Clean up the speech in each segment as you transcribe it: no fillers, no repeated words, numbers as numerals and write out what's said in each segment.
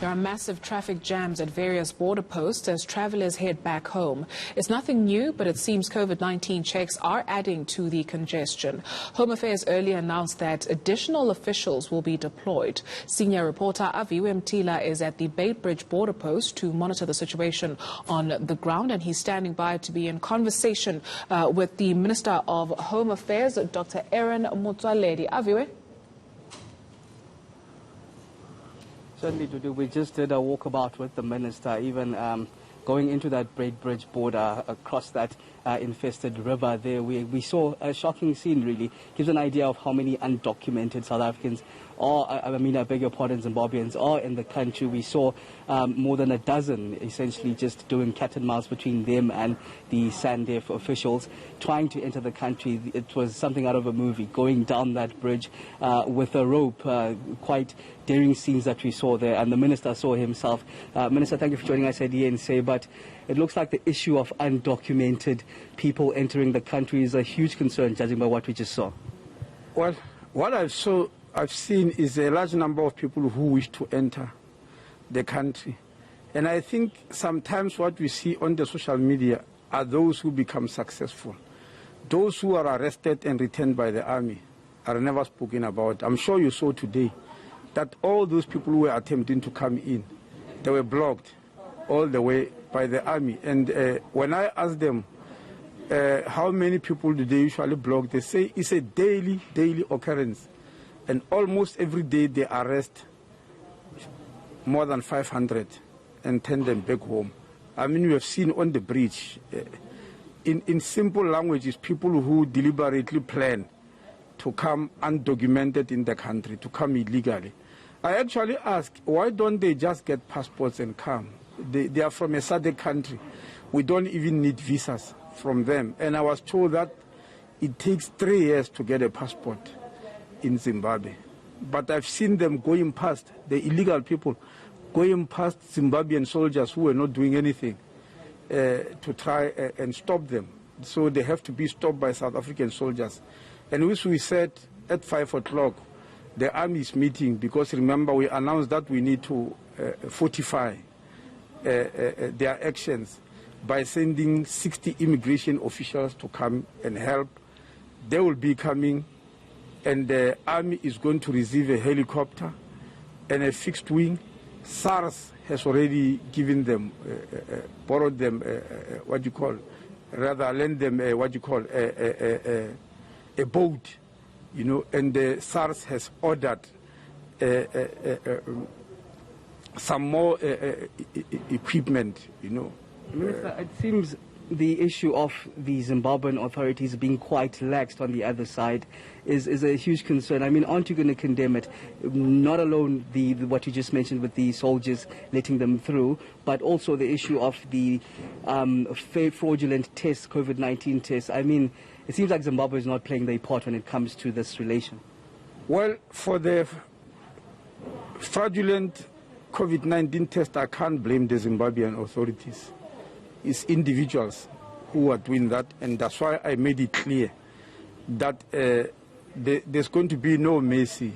There are massive traffic jams at various border posts as travelers head back home. It's nothing new, but it seems COVID-19 checks are adding to the congestion. Home Affairs earlier announced that additional officials will be deployed. Senior reporter Aviwe Mtila is at the Beitbridge Border post to monitor the situation on the ground, and he's standing by to be in conversation with the Minister of Home Affairs, Dr. Motsoaledi. Aviwe? Certainly, Dudu. We just did a walkabout with the minister, even going into that Beitbridge border across that infested river there. We saw a shocking scene, really. Gives an idea of how many undocumented South Africans, or I beg your pardon, Zimbabweans, are in the country. We saw more than a dozen essentially just doing cat and mouse between them and the SANDF officials trying to enter the country. It was something out of a movie, going down that bridge with a rope. Quite daring scenes that we saw there, and the minister saw himself. Minister, thank you for joining us at eNCA, but it looks like the issue of undocumented people entering the country is a huge concern, judging by what we just saw. Well, what I've seen is a large number of people who wish to enter the country. And I think sometimes what we see on the social media are those who become successful. Those who are arrested and returned by the army are never spoken about. I'm sure you saw today that all those people who were attempting to come in, they were blocked all the way by the army. And when I ask them how many people do they usually block, they say it's a daily occurrence. And almost every day they arrest more than 500 and turn them back home. I mean, we have seen on the bridge, in simple languages, people who deliberately plan to come undocumented in the country, to come illegally. I actually asked, why don't they just get passports and come? They are from a SADC country. We don't even need visas from them. And I was told that it takes 3 years to get a passport in Zimbabwe. But I've seen them going past, the illegal people, going past Zimbabwean soldiers who were not doing anything to try and stop them. So they have to be stopped by South African soldiers. And which we said at 5 o'clock, the army is meeting, because remember we announced that we need to fortify their actions by sending 60 immigration officials to come and help. They will be coming, and the army is going to receive a helicopter and a fixed wing. SARS has already given them, borrowed them, lend them, a boat, you know, and the SARS has ordered some more equipment, you know. Minister, it seems the issue of the Zimbabwean authorities being quite lax on the other side is a huge concern. I mean, aren't you going to condemn it? Not alone what you just mentioned with the soldiers letting them through, but also the issue of the fraudulent tests, COVID-19 tests. I mean, it seems like Zimbabwe is not playing their part when it comes to this relation. Well, for the fraudulent COVID-19 test, I can't blame the Zimbabwean authorities. It's individuals who are doing that, and that's why I made it clear that there's going to be no mercy.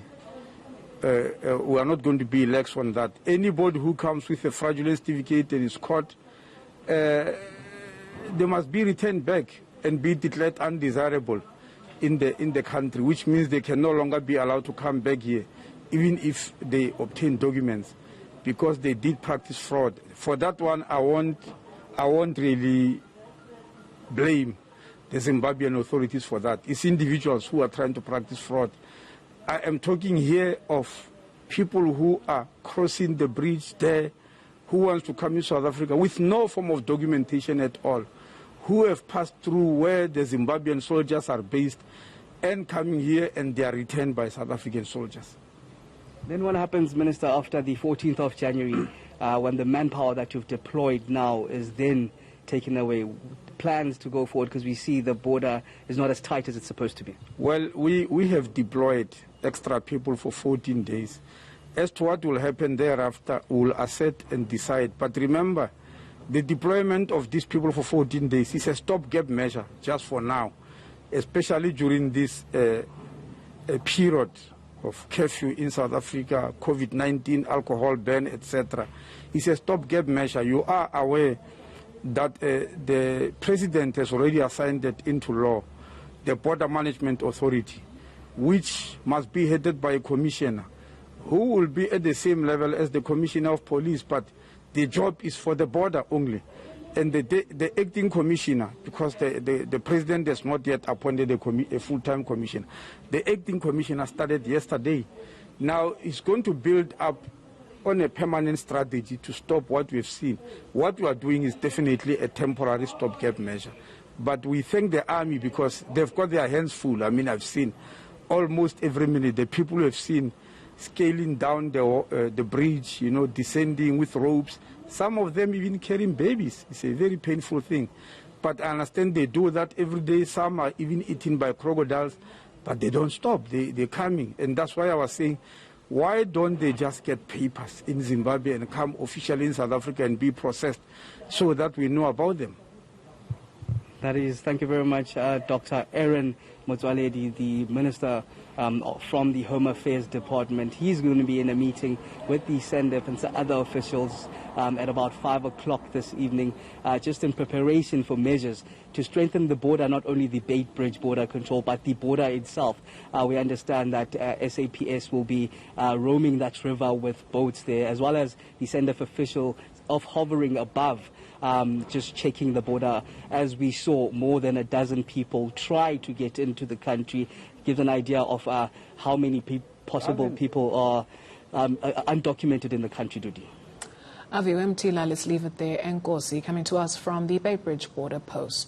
We are not going to be lax on that. Anybody who comes with a fraudulent certificate and is caught, they must be returned back and be declared undesirable in the country, which means they can no longer be allowed to come back here, even if they obtain documents, because they did practice fraud. For that one, I won't really blame the Zimbabwean authorities for that. It's individuals who are trying to practice fraud. I am talking here of people who are crossing the bridge there, who wants to come in South Africa with no form of documentation at all, who have passed through where the Zimbabwean soldiers are based and coming here, and they are returned by South African soldiers. Then what happens, Minister, after the 14th of January, when the manpower that you've deployed now is then taken away? Plans to go forward, because we see the border is not as tight as it's supposed to be. Well, we have deployed extra people for 14 days. As to what will happen thereafter, we'll assess and decide. But remember, the deployment of these people for 14 days is a stopgap measure just for now, especially during this period curfew in South Africa, COVID-19, alcohol ban, etc. It's a stopgap measure. You are aware that the president has already assigned it into law, the Border Management Authority, which must be headed by a commissioner who will be at the same level as the commissioner of police, but the job is for the border only. And the acting commissioner, because the president has not yet appointed a full-time commissioner, the acting commissioner started yesterday. Now it's going to build up on a permanent strategy to stop what we've seen. What we are doing is definitely a temporary stopgap measure. But we thank the army because they've got their hands full. I mean, I've seen almost every minute the people who have seen scaling down the bridge, you know, descending with ropes. Some of them even carrying babies. It's a very painful thing. But I understand they do that every day. Some are even eaten by crocodiles, but they don't stop. They're coming. And that's why I was saying, why don't they just get papers in Zimbabwe and come officially in South Africa and be processed so that we know about them? That is, thank you very much, Dr. Aaron Motsoaledi, the Minister from the Home Affairs Department. He's going to be in a meeting with the SENDEF and some other officials at about 5 o'clock this evening, just in preparation for measures to strengthen the border, not only the Beitbridge border control, but the border itself. We understand that SAPS will be roaming that river with boats there, as well as the SENDEF official of hovering above, just checking the border. As we saw, more than a dozen people try to get into the country. Gives an idea of how many possible people are undocumented in the country, Dudi. Aviwe Mtila, let's leave it there. eNCA coming to us from the Beitbridge Border Post.